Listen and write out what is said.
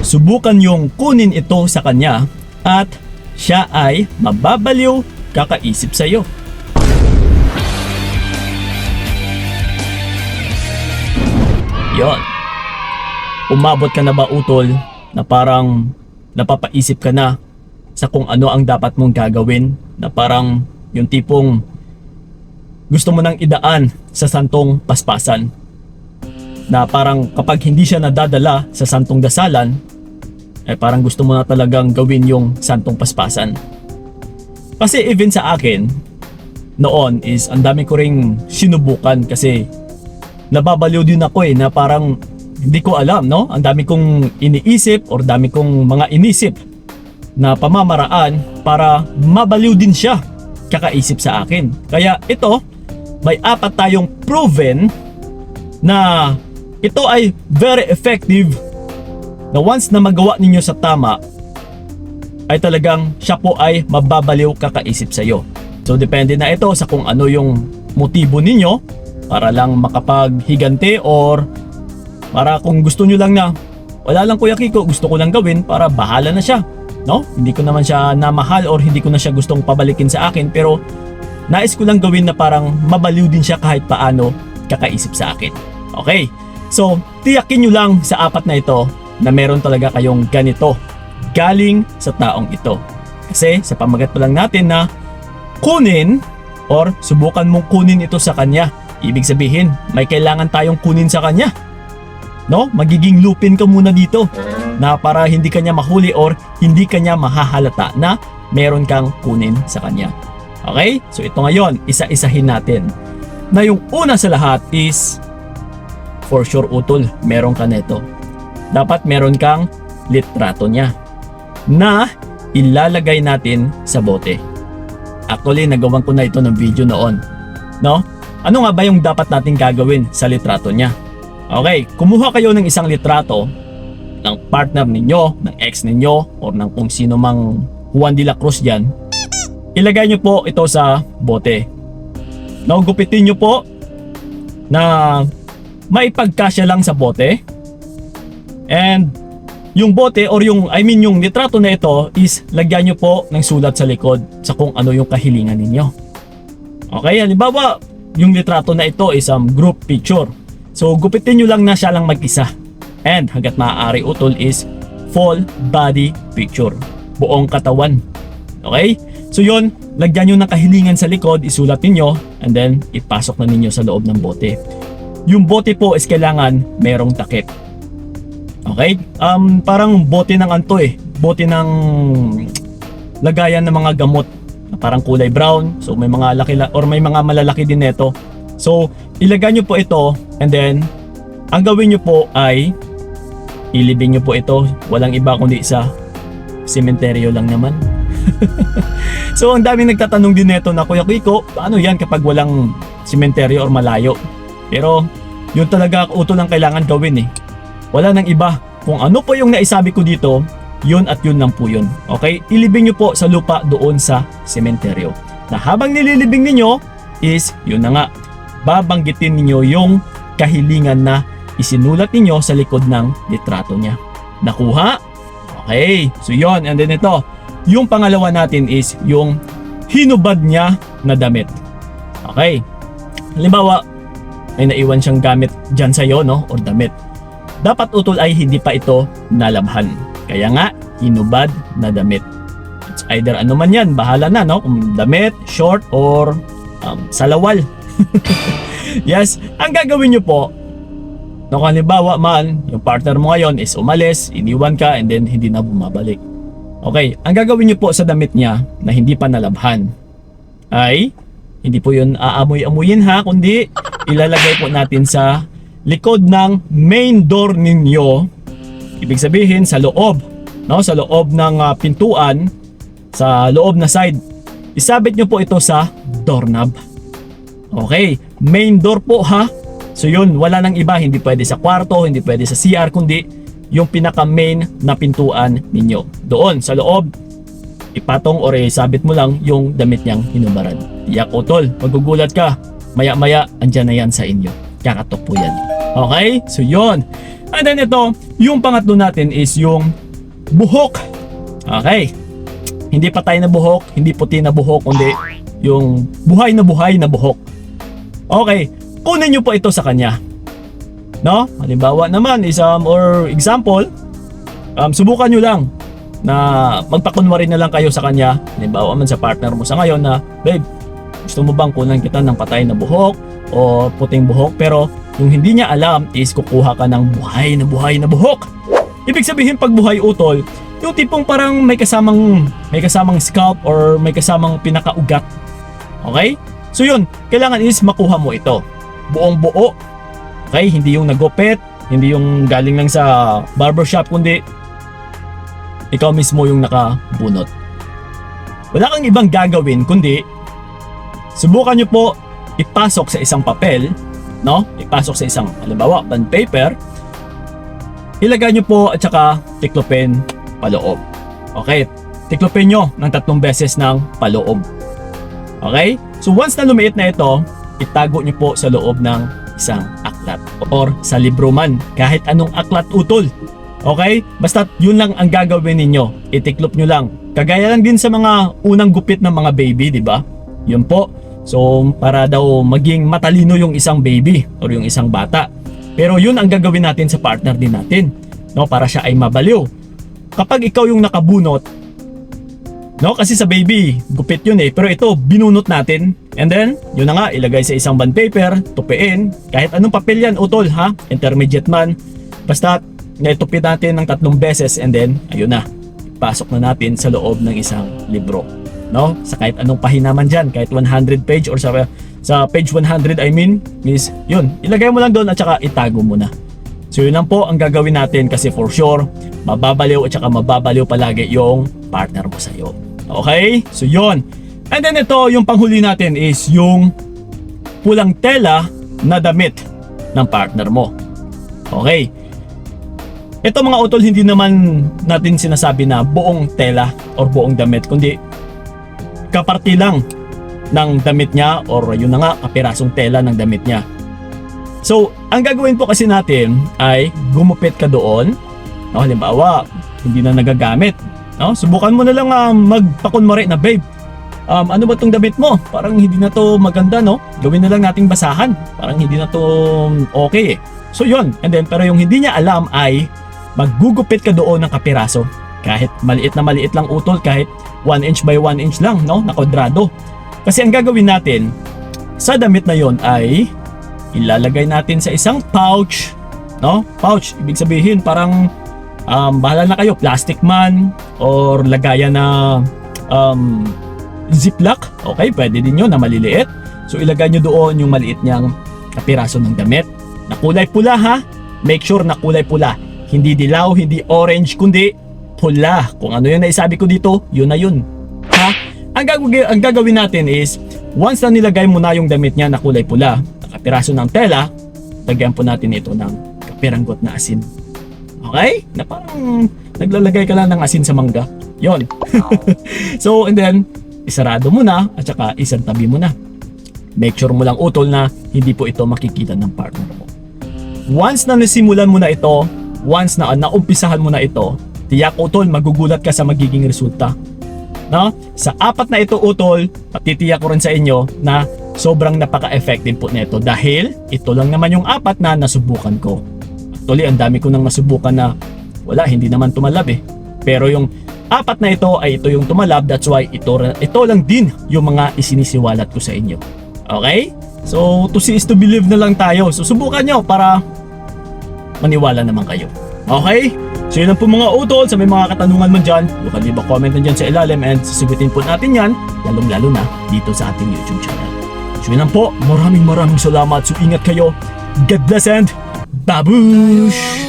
subukan yung kunin ito sa kanya at siya ay mababaliw kakaisip sa iyo. Yon. Umabot ka na ba, utol, na parang napapaisip ka na sa kung ano ang dapat mong gagawin, na parang yung tipong gusto mo nang idaan sa santong paspasan, na parang kapag hindi siya nadadala sa santong dasalan, parang gusto mo na talagang gawin yung santong paspasan. Kasi even sa akin noon is ang dami ko ring sinubukan, kasi nababaliw din ako na parang hindi ko alam, no? Ang dami kong iniisip or dami kong mga inisip na pamamaraan para mabaliw din siya kakaisip sa akin. Kaya ito, may 4 tayong proven na ito ay very effective, na once na magawa ninyo sa tama ay talagang siya po ay mababaliw kakaisip sa iyo. So depende na ito sa kung ano yung motibo ninyo, para lang makapaghiganti or para kung gusto nyo lang na wala lang Kuya Kiko, gusto ko lang gawin para bahala na siya, no? Hindi ko naman siya namahal or hindi ko na siya gustong pabalikin sa akin, pero nais ko lang gawin na parang mabaliw din siya kahit paano kakaisip sa akin. Okay, so tiyakin nyo lang sa 4 na ito na meron talaga kayong ganito galing sa taong ito. Kasi sa pamagat pa lang natin na kunin or subukan mong kunin ito sa kanya, ibig sabihin may kailangan tayong kunin sa kanya, no? Magiging lupin ka muna dito na para hindi kanya mahuli or hindi kanya mahahalata na meron kang kunin sa kanya. Okay? So ito ngayon, isa-isahin natin. Na yung una sa lahat is, for sure utol, meron ka neto. Dapat meron kang litrato niya na ilalagay natin sa bote. Actually, nagawan ko na ito ng video noon, no? Ano nga ba yung dapat natin gagawin sa litrato niya? Okay, kumuha kayo ng isang litrato ng partner ninyo, ng ex ninyo, or ng kung sino mang Juan de la Cruz dyan. Ilagay nyo po ito sa bote. Gupitin nyo po na maipagkasya lang sa bote. And yung bote or yung yung litrato na ito is lagyan nyo po ng sulat sa likod sa kung ano yung kahilingan ninyo. Okay, halimbawa yung litrato na ito is group picture. So gupitin nyo lang na siya lang mag-isa. And hanggat maaari utol is full body picture, buong katawan. Okay? So yun, lagyan nyo ng kahilingan sa likod, isulat ninyo, and then ipasok na ninyo sa loob ng bote. Yung bote po is kailangan merong takip. Okay? Parang bote ng bote ng lagayan ng mga gamot, parang kulay brown. So may mga laki or may mga malalaki din nito. So ilagay nyo po ito, and then ang gawin nyo po ay ilibing nyo po ito. Walang iba kundi sa sementeryo lang naman. So ang daming nagtatanong din nito na, Kuya Kiko, paano yan kapag walang sementeryo or malayo? Pero yun talaga utol ang kailangan gawin eh. Wala nang iba. Kung ano po yung naisabi ko dito, yun at yun lang po yun. Okay? Ilibing nyo po sa lupa doon sa sementeryo. Na habang nililibing ninyo is, yun na nga, babanggitin ninyo yung kahilingan na isinulat ninyo sa likod ng litrato niya. Nakuha? Okay. So yun. And then ito, yung pangalawa natin is yung hinubad niya na damit. Okay. Halimbawa, may naiwan siyang gamit dyan sa'yo, no? Or damit. Dapat utol ay hindi pa ito nalabhan. Kaya nga, hinubad na damit. It's either ano man yan, bahala na, no? Kung damit, short, or salawal. Yes, ang gagawin nyo po, no, kung halimbawa man, yung partner mo ngayon is umalis, iniwan ka, and then hindi na bumabalik. Okay, ang gagawin nyo po sa damit niya na hindi pa nalabhan ay, hindi po yun aamoy-amuyin ha, kundi ilalagay po natin sa likod ng main door ninyo. Ibig sabihin sa loob, no, sa loob ng pintuan, sa loob na side. Isabit nyo po ito sa doorknob. Okay, main door po ha. So yun, wala nang iba, hindi pwede sa kwarto, hindi pwede sa CR, kundi yung pinaka main na pintuan ninyo. Doon sa loob, ipatong or isabit mo lang yung damit niyang hinubaran. Yak utol, magugulat ka. Maya-maya, andyan na yan sa inyo. Kakatok po yan. Okay? So yun. And then ito, yung pangatlo natin is yung buhok. Okay. Hindi patay na buhok, hindi puti na buhok, kundi yung buhay na buhok. Okay. Kunin nyo po ito sa kanya. No? Halimbawa naman, or example, subukan nyo lang na magpakunwari na lang kayo sa kanya. Halimbawa man sa partner mo sa ngayon na, babe, gusto mo bang kunan kita ng patay na buhok o puting buhok? Pero yung hindi niya alam is kukuha ka ng buhay na buhok. Ibig sabihin pag buhay utol, yung tipong parang may kasamang scalp or may kasamang pinakaugat. Okay? So yun, kailangan is makuha mo ito. Buong buo. Okay? Hindi yung nagupit, hindi yung galing lang sa barbershop, kundi ikaw mismo yung nakabunot. Wala kang ibang gagawin kundi subukan nyo po ipasok sa isang papel, no? Ipasok sa isang, halimbawa, bond paper. Ilagay nyo po at saka tiklopin paloob. Okay? Tiklopin nyo ng 3 beses ng paloob. Okay? So once na lumiit na ito, itago nyo po sa loob ng isang aklat or sa libro man. Kahit anong aklat utol. Okay? Basta yun lang ang gagawin ninyo. Itiklop nyo lang. Kagaya lang din sa mga unang gupit ng mga baby, di ba? Yun po. So, para daw maging matalino yung isang baby or yung isang bata. Pero yun ang gagawin natin sa partner din natin. No? Para siya ay mabaliw. Kapag ikaw yung nakabunot, no? Kasi sa baby, gupit yun eh. Pero ito, binunot natin. And then, yun na nga, ilagay sa isang bond paper, tupiin. Kahit anong papel yan, utol, ha? Intermediate man. Basta, naitupit natin ng 3 beses and then, ayun na. Pasok na natin sa loob ng isang libro. No? Sa kahit anong pahina man dyan, kahit 100 page or sa page 100, I mean, is yun. Ilagay mo lang doon at saka itago mo na. So yun lang po ang gagawin natin kasi for sure, mababaliw at saka mababaliw palagi yung partner mo sa'yo. Okay? So yun. And then ito, yung panghuli natin is yung pulang tela na damit ng partner mo. Okay? Ito mga utol, hindi naman natin sinasabi na buong tela or buong damit, kundi kaparti lang ng damit niya or yun na nga, kapirasong tela ng damit niya. So, ang gagawin po kasi natin ay gumupit ka doon. No, halimbawa, hindi na nagagamit. No? Subukan mo na lang magpakunwari na, babe, ano ba tong damit mo? Parang hindi na to maganda, no? Gawin na lang nating basahan. Parang hindi na to okay eh. So yun, and then pero yung hindi niya alam ay maggugupit ka doon ng kapiraso. Kahit maliit na maliit lang utol, kahit 1 inch by 1 inch lang, no? Na kwadrado. Kasi ang gagawin natin sa damit na yon ay ilalagay natin sa isang pouch, no? Pouch, ibig sabihin parang bahala na kayo, plastic man or lagayan na ziplock. Okay, pwede din yun na maliliit. So ilagay nyo doon yung maliit niyang kapiraso ng damit na kulay pula, ha? Make sure na kulay pula. Hindi dilaw, hindi orange, kundi pula. Kung ano yun na isabi ko dito, yun na yun. Ha? Ang gagawin natin is, once na nilagay mo na yung damit niya na kulay pula, nakapiraso ng tela, lagyan po natin ito ng kapiranggot na asin. Okay? Na parang naglalagay ka lang ng asin sa mangga. Yun. So, and then, isarado mo na at saka isang tabi mo na. Make sure mo lang utol na hindi po ito makikita ng partner mo. Once na nasimulan mo na ito, once na naumpisahan mo na ito, tiyak utol, magugulat ka sa magiging resulta. No? Sa 4 na ito utol, patitiyak ko rin sa inyo na sobrang napaka-effective po nito dahil ito lang naman yung 4 na nasubukan ko. Actually, ang dami ko nang nasubukan na wala, hindi naman tumalab eh. Pero yung 4 na ito ay ito yung tumalab, that's why ito lang din yung mga isinisiwalat ko sa inyo. Okay? So, to see is to believe na lang tayo. So, subukan nyo para maniwala naman kayo. Okay? So yun lang po mga utol. Sa may mga katanungan mo dyan, you can leave a comment na dyan sa ilalim and sasagutin po natin yan, lalong-lalo na dito sa ating YouTube channel. So yun lang po. Maraming salamat. So ingat kayo. God bless and babush!